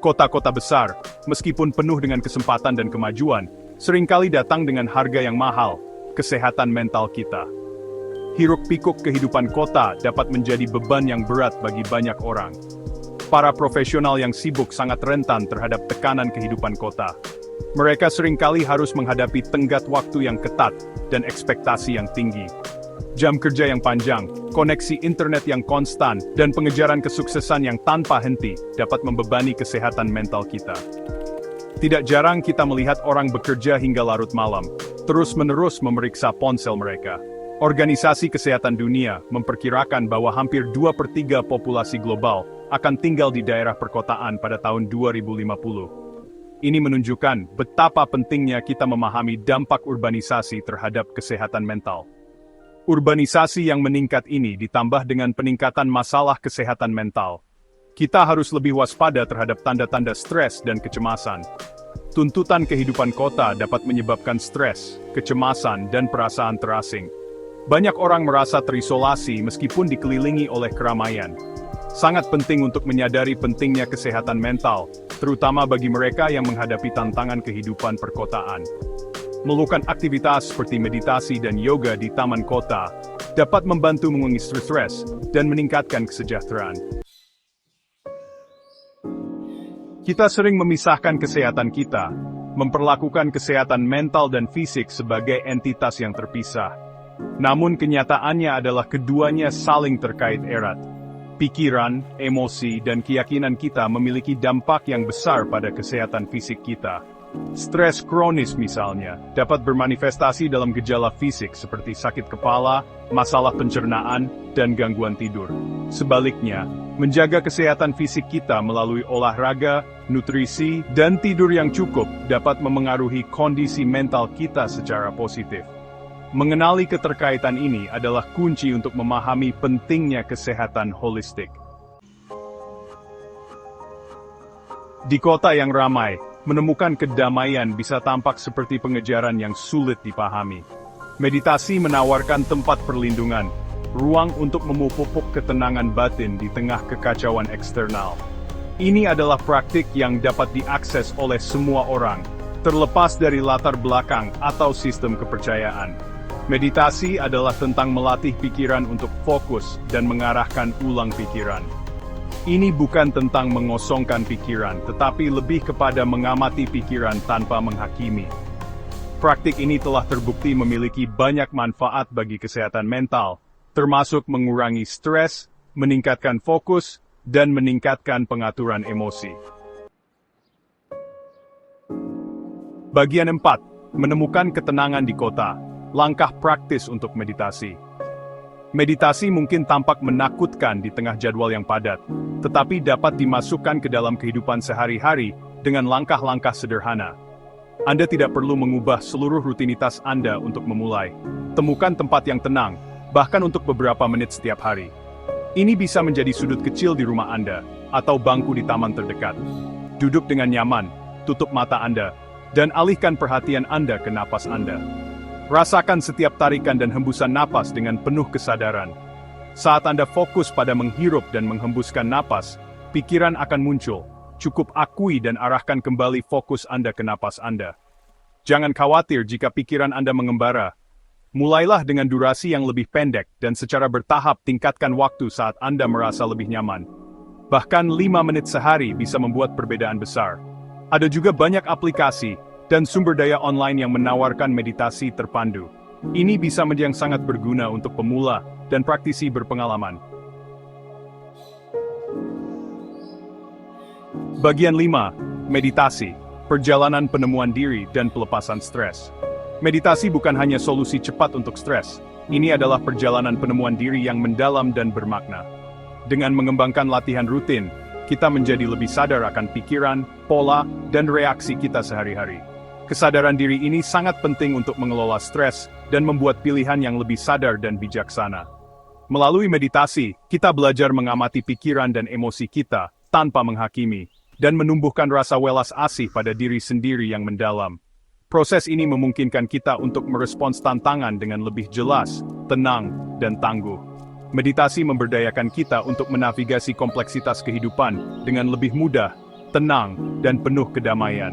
Kota-kota besar, meskipun penuh dengan kesempatan dan kemajuan, seringkali datang dengan harga yang mahal, kesehatan mental kita. Hiruk-pikuk kehidupan kota dapat menjadi beban yang berat bagi banyak orang. Para profesional yang sibuk sangat rentan terhadap tekanan kehidupan kota. Mereka seringkali harus menghadapi tenggat waktu yang ketat dan ekspektasi yang tinggi. Jam kerja yang panjang, koneksi internet yang konstan, dan pengejaran kesuksesan yang tanpa henti dapat membebani kesehatan mental kita. Tidak jarang kita melihat orang bekerja hingga larut malam, terus-menerus memeriksa ponsel mereka. Organisasi Kesehatan Dunia memperkirakan bahwa hampir 2/3 populasi global akan tinggal di daerah perkotaan pada tahun 2050. Ini menunjukkan betapa pentingnya kita memahami dampak urbanisasi terhadap kesehatan mental. Urbanisasi yang meningkat ini ditambah dengan peningkatan masalah kesehatan mental. Kita harus lebih waspada terhadap tanda-tanda stres dan kecemasan. Tuntutan kehidupan kota dapat menyebabkan stres, kecemasan, dan perasaan terasing. Banyak orang merasa terisolasi meskipun dikelilingi oleh keramaian. Sangat penting untuk menyadari pentingnya kesehatan mental, terutama bagi mereka yang menghadapi tantangan kehidupan perkotaan. Melakukan aktivitas seperti meditasi dan yoga di taman kota dapat membantu mengurangi stres dan meningkatkan kesejahteraan. Kita sering memisahkan kesehatan kita, memperlakukan kesehatan mental dan fisik sebagai entitas yang terpisah. Namun kenyataannya adalah keduanya saling terkait erat. Pikiran, emosi, dan keyakinan kita memiliki dampak yang besar pada kesehatan fisik kita. Stres kronis misalnya, dapat bermanifestasi dalam gejala fisik seperti sakit kepala, masalah pencernaan, dan gangguan tidur. Sebaliknya, menjaga kesehatan fisik kita melalui olahraga, nutrisi, dan tidur yang cukup dapat memengaruhi kondisi mental kita secara positif. Mengenali keterkaitan ini adalah kunci untuk memahami pentingnya kesehatan holistik. Di kota yang ramai, menemukan kedamaian bisa tampak seperti pengejaran yang sulit dipahami. Meditasi menawarkan tempat perlindungan, ruang untuk memupuk ketenangan batin di tengah kekacauan eksternal. Ini adalah praktik yang dapat diakses oleh semua orang, terlepas dari latar belakang atau sistem kepercayaan. Meditasi adalah tentang melatih pikiran untuk fokus dan mengarahkan ulang pikiran. Ini bukan tentang mengosongkan pikiran, tetapi lebih kepada mengamati pikiran tanpa menghakimi. Praktik ini telah terbukti memiliki banyak manfaat bagi kesehatan mental, termasuk mengurangi stres, meningkatkan fokus, dan meningkatkan pengaturan emosi. Bagian 4. Menemukan ketenangan di kota. Langkah praktis untuk meditasi. Meditasi mungkin tampak menakutkan di tengah jadwal yang padat, tetapi dapat dimasukkan ke dalam kehidupan sehari-hari dengan langkah-langkah sederhana. Anda tidak perlu mengubah seluruh rutinitas Anda untuk memulai. Temukan tempat yang tenang, bahkan untuk beberapa menit setiap hari. Ini bisa menjadi sudut kecil di rumah Anda, atau bangku di taman terdekat. Duduk dengan nyaman, tutup mata Anda, dan alihkan perhatian Anda ke napas Anda. Rasakan setiap tarikan dan hembusan napas dengan penuh kesadaran. Saat Anda fokus pada menghirup dan menghembuskan napas, pikiran akan muncul. Cukup akui dan arahkan kembali fokus Anda ke napas Anda. Jangan khawatir jika pikiran Anda mengembara. Mulailah dengan durasi yang lebih pendek dan secara bertahap tingkatkan waktu saat Anda merasa lebih nyaman. Bahkan 5 menit sehari bisa membuat perbedaan besar. Ada juga banyak aplikasi dan sumber daya online yang menawarkan meditasi terpandu. Ini bisa menjadi yang sangat berguna untuk pemula dan praktisi berpengalaman. Bagian 5. Meditasi, perjalanan penemuan diri dan pelepasan stres. Meditasi bukan hanya solusi cepat untuk stres. Ini adalah perjalanan penemuan diri yang mendalam dan bermakna. Dengan mengembangkan latihan rutin, kita menjadi lebih sadar akan pikiran, pola, dan reaksi kita sehari-hari. Kesadaran diri ini sangat penting untuk mengelola stres dan membuat pilihan yang lebih sadar dan bijaksana. Melalui meditasi, kita belajar mengamati pikiran dan emosi kita tanpa menghakimi, dan menumbuhkan rasa welas asih pada diri sendiri yang mendalam. Proses ini memungkinkan kita untuk merespons tantangan dengan lebih jelas, tenang, dan tangguh. Meditasi memberdayakan kita untuk menavigasi kompleksitas kehidupan dengan lebih mudah, tenang, dan penuh kedamaian.